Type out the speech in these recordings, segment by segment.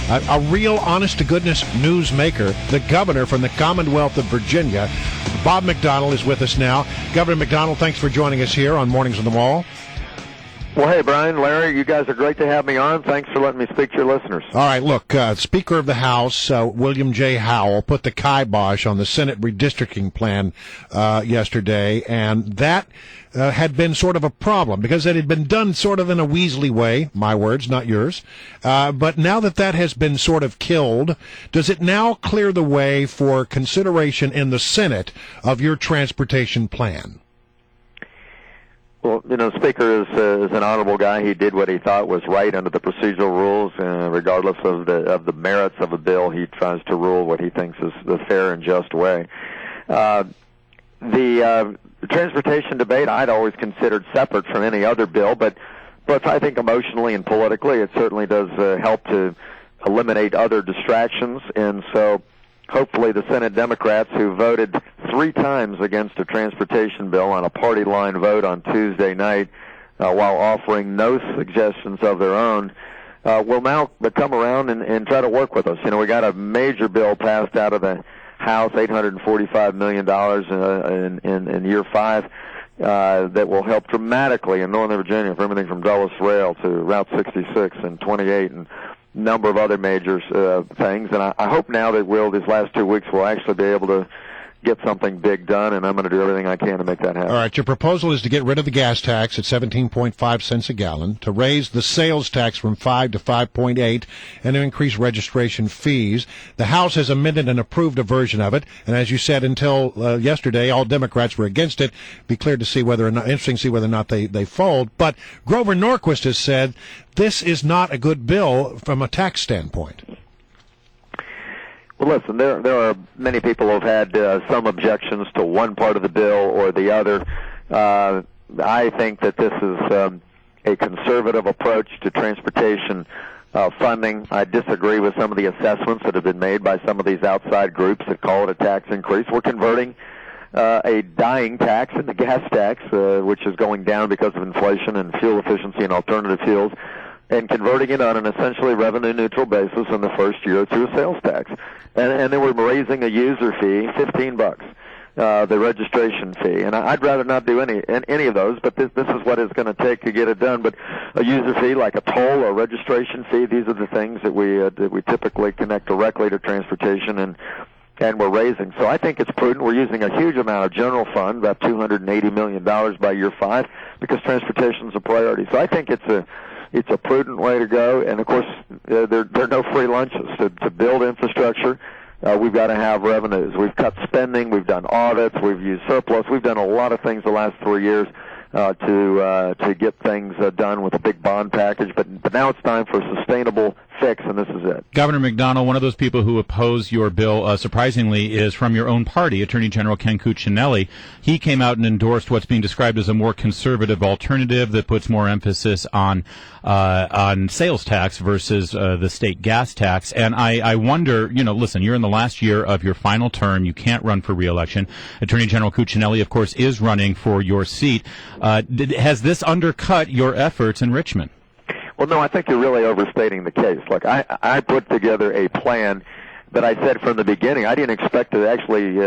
a real honest-to-goodness newsmaker, the governor from the Commonwealth of Virginia. Bob McDonnell is with us now. Governor McDonnell, thanks for joining us here on Mornings on the Mall. Well, hey, Brian, Larry, you guys are great to have me on. Thanks for letting me speak to your listeners. All right, look, Speaker of the House, William J. Howell, put the kibosh on the Senate redistricting plan yesterday, and that had been sort of a problem because it had been done sort of in a Weasley way, my words, not yours. But now that has been sort of killed, does it now clear the way for consideration in the Senate of your transportation plan? Well, the Speaker is an honorable guy. He did what he thought was right under the procedural rules, regardless of the merits of a bill. He tries to rule what he thinks is the fair and just way. The transportation debate I'd always considered separate from any other bill, but I think emotionally and politically it certainly does help to eliminate other distractions, and so hopefully the Senate Democrats, who voted 3 times against a transportation bill on a party line vote on Tuesday night while offering no suggestions of their own, will now come around and try to work with us. We got a major bill passed out of the House, $845 million in year 5, that will help dramatically in Northern Virginia for everything from Dulles Rail to Route 66 and 28 and number of other major things, and I hope now that these last 2 weeks, we'll actually be able to get something big done, and I'm going to do everything I can to make that happen. All right, your proposal is to get rid of the gas tax at 17.5 cents a gallon, to raise the sales tax from 5 to 5.8, and to increase registration fees. The House has amended and approved a version of it, and as you said, until yesterday, all Democrats were against it. Be clear to see interesting to see whether or not they fold. But Grover Norquist has said this is not a good bill from a tax standpoint. Well, listen, there are many people who have had some objections to one part of the bill or the other. I think that this is a conservative approach to transportation funding. I disagree with some of the assessments that have been made by some of these outside groups that call it a tax increase. We're converting a dying tax into gas tax, which is going down because of inflation and fuel efficiency and alternative fuels, and converting it on an essentially revenue-neutral basis in the first year to a sales tax. And then we're raising a user fee, $15, the registration fee. And I'd rather not do any of those, but this is what it's going to take to get it done. But a user fee, like a toll or registration fee, these are the things that we typically connect directly to transportation, and we're raising. So I think it's prudent. We're using a huge amount of general fund, about $280 million by year 5, because transportation is a priority. So I think it's a prudent way to go, and of course, there are no free lunches. To build infrastructure, we've got to have revenues. We've cut spending, we've done audits, we've used surplus, we've done a lot of things the last 3 years to get things done with a big bond package, but now it's time for a sustainable fix, and this is it. Governor McDonnell, one of those people who oppose your bill, surprisingly, is from your own party, Attorney General Ken Cuccinelli. He came out and endorsed what's being described as a more conservative alternative that puts more emphasis on sales tax versus the state gas tax. And I wonder, listen, you're in the last year of your final term. You can't run for re-election. Attorney General Cuccinelli, of course, is running for your seat. Has this undercut your efforts in Richmond? Well, no, I think you're really overstating the case. Look, I put together a plan that I said from the beginning. I didn't expect to actually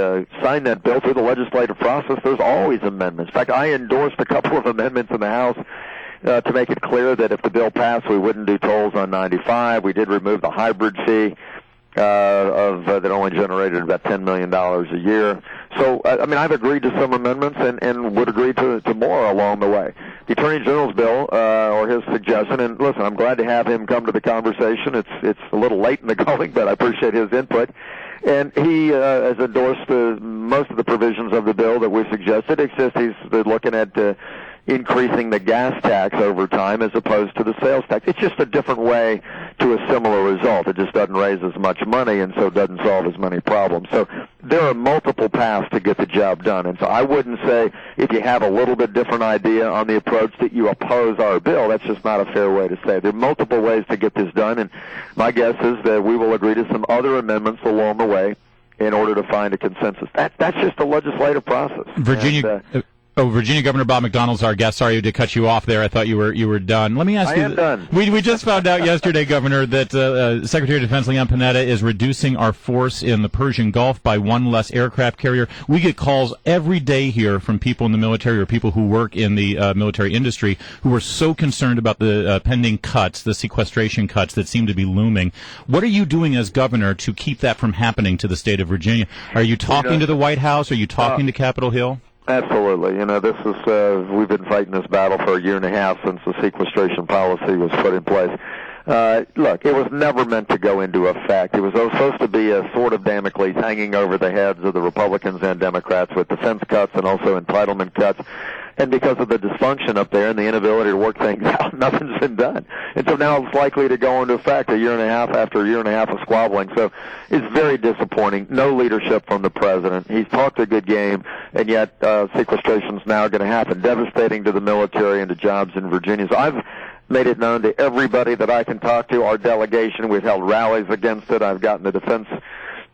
sign that bill through the legislative process. There's always amendments. In fact, I endorsed a couple of amendments in the House to make it clear that if the bill passed, we wouldn't do tolls on 95. We did remove the hybrid fee that only generated about $10 million a year. So, I've agreed to some amendments and would agree to more along the way. The Attorney General's bill, or his suggestion, and listen, I'm glad to have him come to the conversation. It's a little late in the going, but I appreciate his input. And he has endorsed most of the provisions of the bill that we suggested. It's just he's looking at increasing the gas tax over time as opposed to the sales tax. It's just a different way to a similar result. It just doesn't raise as much money and so doesn't solve as many problems. So there are multiple paths to get the job done. And so I wouldn't say if you have a little bit different idea on the approach that you oppose our bill. That's just not a fair way to say. There are multiple ways to get this done, and my guess is that we will agree to some other amendments along the way in order to find a consensus. That's just a legislative process. Virginia. Oh, Virginia Governor Bob McDonnell's our guest. Sorry to cut you off there. I thought you were done. Let me ask you. I am done. We just found out yesterday, Governor, that Secretary of Defense Leon Panetta is reducing our force in the Persian Gulf by one less aircraft carrier. We get calls every day here from people in the military or people who work in the military industry who are so concerned about the pending cuts, the sequestration cuts that seem to be looming. What are you doing as governor to keep that from happening to the state of Virginia? Are you talking to the White House? Are you talking to Capitol Hill? Absolutely. This is we've been fighting this battle for a year and a half since the sequestration policy was put in place. Look, it was never meant to go into effect. It was supposed to be a sword of Damocles hanging over the heads of the Republicans and Democrats with defense cuts and also entitlement cuts. And because of the dysfunction up there and the inability to work things out, nothing's been done. And so now it's likely to go into effect a year and a half after a year and a half of squabbling. So it's very disappointing. No leadership from the president. He's talked a good game, and yet sequestration's now going to happen, devastating to the military and to jobs in Virginia. So I've made it known to everybody that I can talk to. Our delegation, we've held rallies against it. I've gotten the defense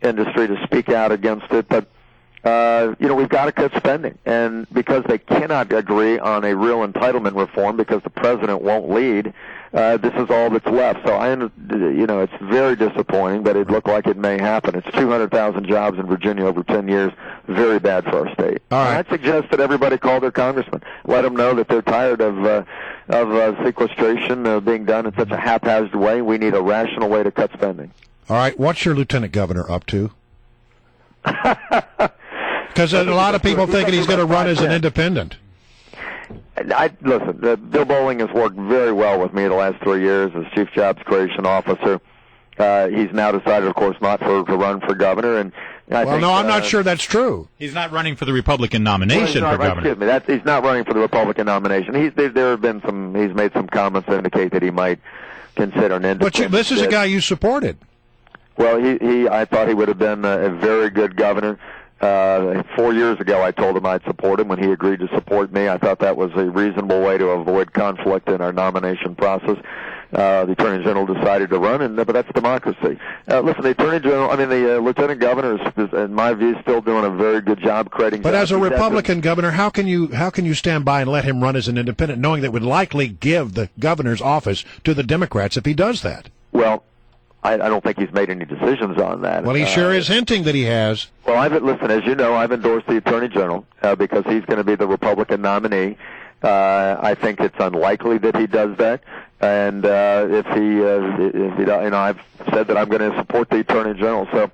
industry to speak out against it. But we've got to cut spending. And because they cannot agree on a real entitlement reform because the president won't lead, this is all that's left. So it's very disappointing, but it looked like it may happen. It's 200,000 jobs in Virginia over 10 years. Very bad for our state. All right. I'd suggest that everybody call their congressman. Let them know that they're tired of sequestration being done in such a haphazard way. We need a rational way to cut spending. All right. What's your lieutenant governor up to? Because a lot of people thinking he's going to run as an independent. Listen, Bill Bowling has worked very well with me the last 3 years as Chief Jobs Creation Officer. He's now decided, of course, not to run for governor. And I'm not sure that's true. He's not running for the Republican nomination for governor. Excuse me, he's not running for the Republican nomination. There have been he's made some comments that indicate that he might consider an independent. But this is a guy you supported. Well, I thought he would have been a very good governor. 4 years ago, I told him I'd support him when he agreed to support me. I thought that was a reasonable way to avoid conflict in our nomination process. The Attorney General decided to run, but that's democracy. Listen, the Lieutenant Governor is, in my view, still doing a very good job creating. But as a Republican governor, how can you stand by and let him run as an independent, knowing that would likely give the governor's office to the Democrats if he does that? Well, I don't think he's made any decisions on that. Well, he sure is hinting that he has. Well, listen, as you know, I've endorsed the Attorney General because he's going to be the Republican nominee. I think it's unlikely that he does that, and if he, I've said that I'm going to support the Attorney General. So,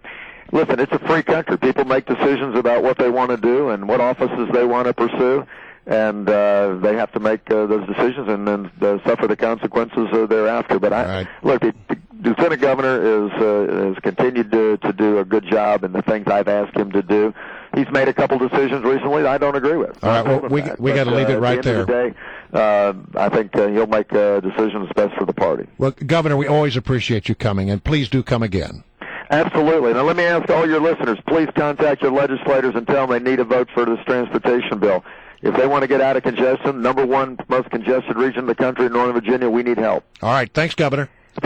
listen, it's a free country. People make decisions about what they want to do and what offices they want to pursue, and they have to make those decisions and then suffer the consequences thereafter. But look, the Lieutenant Governor has continued to do a good job in the things I've asked him to do. He's made a couple decisions recently that I don't agree with. All right, well, we got to leave it right there. At the end of the day, I think he'll make decisions best for the party. Well, Governor, we always appreciate you coming, and please do come again. Absolutely. Now, let me ask all your listeners, please contact your legislators and tell them they need a vote for this transportation bill. If they want to get out of congestion, number one most congested region in the country, Northern Virginia, we need help. All right. Thanks, Governor.